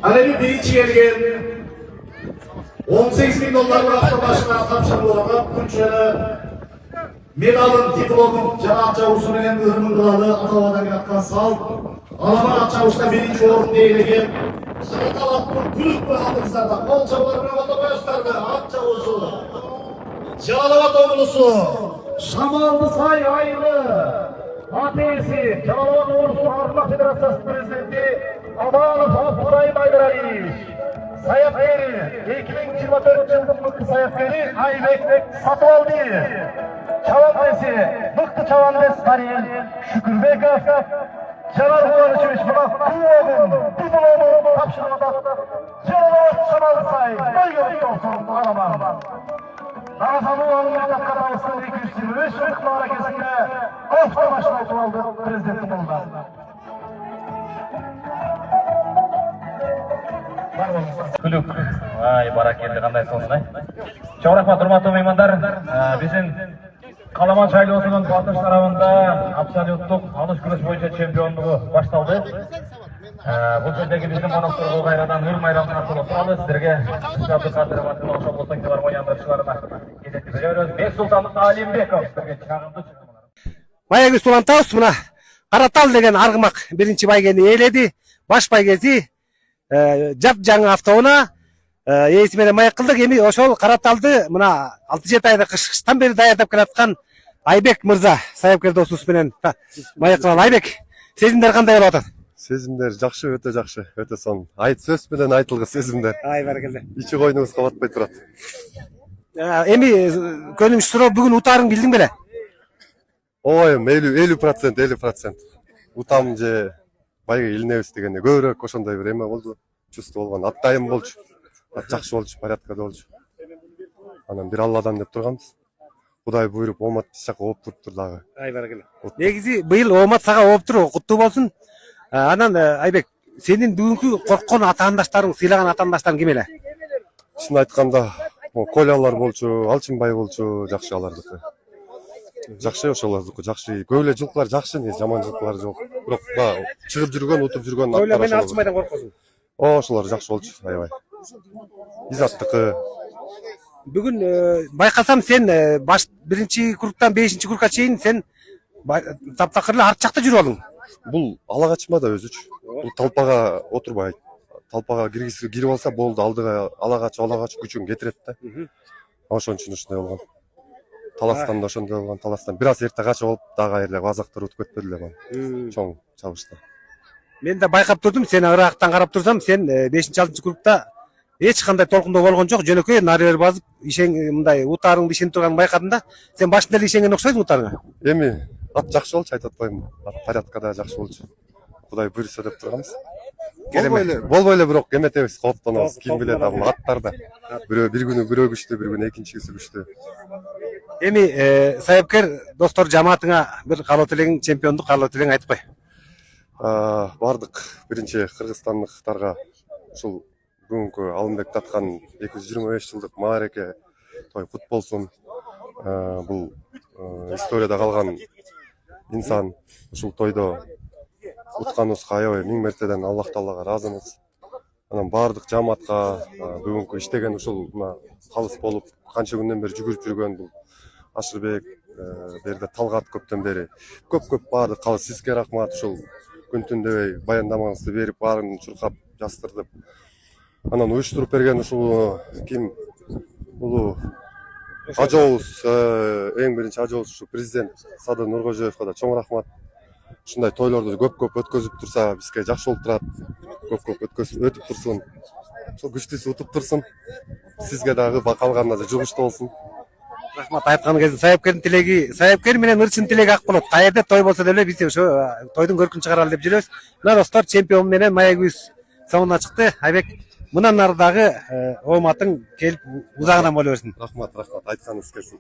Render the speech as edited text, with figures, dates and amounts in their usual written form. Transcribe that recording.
Alevi birinci gelgen 18.000 dolarlık hafta başına kapşarılarak Tunçer'e medalın, diplomun, Cenab Çavuş'un en ırmın kralı Atava'dan yatkan sal. Alaman Çavuş'ta birinci orun değilegen. Sırıtal At'ın kulüp ve aldığınızlardan kol çabalarını vataba gösterdi. At Çavuş'u. Calavat oğlusu. Şamallı say hayırlı. Ateşi, Calavat oğlusu Avrupa Federasyonu Prezidenti Amanov Abdurrahim Aydıraliyev. Sayapkeri, 2024 yıllık sayapkeri Aybek Satıvaldi. Çavandesi, Mıktı Çavandes Halil Şükürbekov. Celal Huvarışımış buna kuoğun, diplomun tapşırmadan Celavat Şamalsay, bölgelik olsun ağlamam. Ramazan'ın Anadolu Katalısı'nın 225 Mıktı hareketinde hafta başına oturuldu Prezidentim oldu. Kulüp, barak geldi kanday sonuna. Çok rahmat hurmatlı mehmanlar. Bizim Kalaman Çaylıosu'nun batış tarafında absolutluk alış kılıç boyunca çempiyonluğu başladı. Bu türdeki bizim Manastır Gayradan Hür Mayram'ın arasında oturalım. Sizlerge Abdülkadir Vatın Oğuşa Bolsan Kibar Moyandırışlarına gezetip veriyoruz. Bek-Sultan Alimbekov sizlerge çağırdı çıkmaları. Maygüz Tulantaus mına Karatal деген арғымақ бірінші байгені еледі. Баш байгесі жап жаңы автауына есіменен маяк қылдық. Еме ошол Караталды мына 6-7 айда қыштан бері даярдап келатқан Айбек мырза саяпкер досуменен маяк кылган. Айбек, сезимдер кандай болуп атат? Сезимдер жакшы, өтө жакшы, өтө сонун. Сөз менен айтылган сезимдер. Ай баракелде. Ичи койнубузга батпай турат. Эми көнүмүш суроо бүгүн утарың билдиң беле? Ой, 50%. Утам же байга илинебиз дегенде көбүрөөк ошондой бир эме болду. Чувство болгон. Аттайым болчу. Жакшы болчу, порядкада болчу. Анан бир Алладан деп турганбыз. Кудай буйруп, Омат биз жака ооп туруптур дагы. Ай баракелде. Негизи быйыл Омат сага ооптур, куттуу болсун. Анан Айбек, сенин бүгүнкү корккон атаандаштарың, сыйлаган атаандаштарың ким эле? Чын айтканда, Колялар болчу, Алчынбай болчу, жакшы алардыкы. Жакшы ошолордуку, жакшы. Көп эле жылкылар жакшы, жаман жылкылар жок. Бирок чыгып жүргөн, утуп жүргөн Коля мен Алчынбайдан коркосуң. Ошолор жакшы болчу, аябай. Изаттыкы. Бүгүн байкасам сен баш биринчи кругтан 5-чи кругка чейин сен таптакыр эле арт жакта жүрүп алдың. Бул ала качма да өзүчү. Бул талпага отурбайт. Талпага кирип алса болду, алдыга ала качып күчүн кетирет да. Ошон үчүн ушундай болгон. Таластан да ошондой болгон. Таластан бир аз эрте качып алып, дагы айлап азактар утуп кетпеди эле бана. Чоң чабышта. Мен да байкап турдум, сени ыраактан карап турсам, сен 5-6 кругта эч кандай толкундоо болгон жок. Жөнөкөй нары базып, ишең мындай утарыңды ишенип турганын байкадым да. Сен башында эле ишенген окшойсуң утарыңа. Эми ат жакшы болчу, айтып атпайм. Ат порядкада жакшы болчу. Кудай буйруса деп турганбыз. Болбой эле бирок эметебиз, кооптонобуз. Ким билет бул аттарда. Бирөө бир күнү бирөө күчтүү, бир күнү экинчиси күчтүү. Эми саяпкер достор жамаатыңа бир каалоо тилегиң, чемпиондук каалоо тилегиң айтып кой. Бардык биринчи кыргызстандыктарга ушул бүгүнкү Алымбек таткан 225 жылдык маареке той кут болсун. Бул историяда калган инсан. Ушул тойдо утканыбызга аябай миң мертеден Аллах Таалага ыраазымыз. Анан бардык жамаатка бүгүнкү иштеген ушул мына калыс болуп канча күндөн бери жүгүрүп жүргөн бул Ашырбек, берде Талгат көптөн бери көп бардык калыс сизге рахмат. Ушул күн түндөбөй баяндамаңызды берип, баарын чуркап жастырдып. Анан уюштуруп берген ушул ким улуу ажообуз, эң биринчи ажообуз ушу президент Садыр Нуркожоевго да чоң рахмат. Ушундай тойлорду көп өткөзүп турса бизге жакшы болуп турат. Көп өтүп турсун. Ошол күчтүүсү утуп турсун. Сизге дагы калганына да жугуштуу болсун. Рахмат айткан кезде саяпкердин тилеги, саяпкер менен ырчын тилеги ак болот. Каерде той болсо деле биз ошо тойдун көркүн чыгаралы деп жүрөбүз. Мына достор, чемпион менен Маягүз соңуна чыкты. Айбек, мындан ары дагы Оматың келип узагынан боло берсин. Рахмат, айтканыңыз келсин.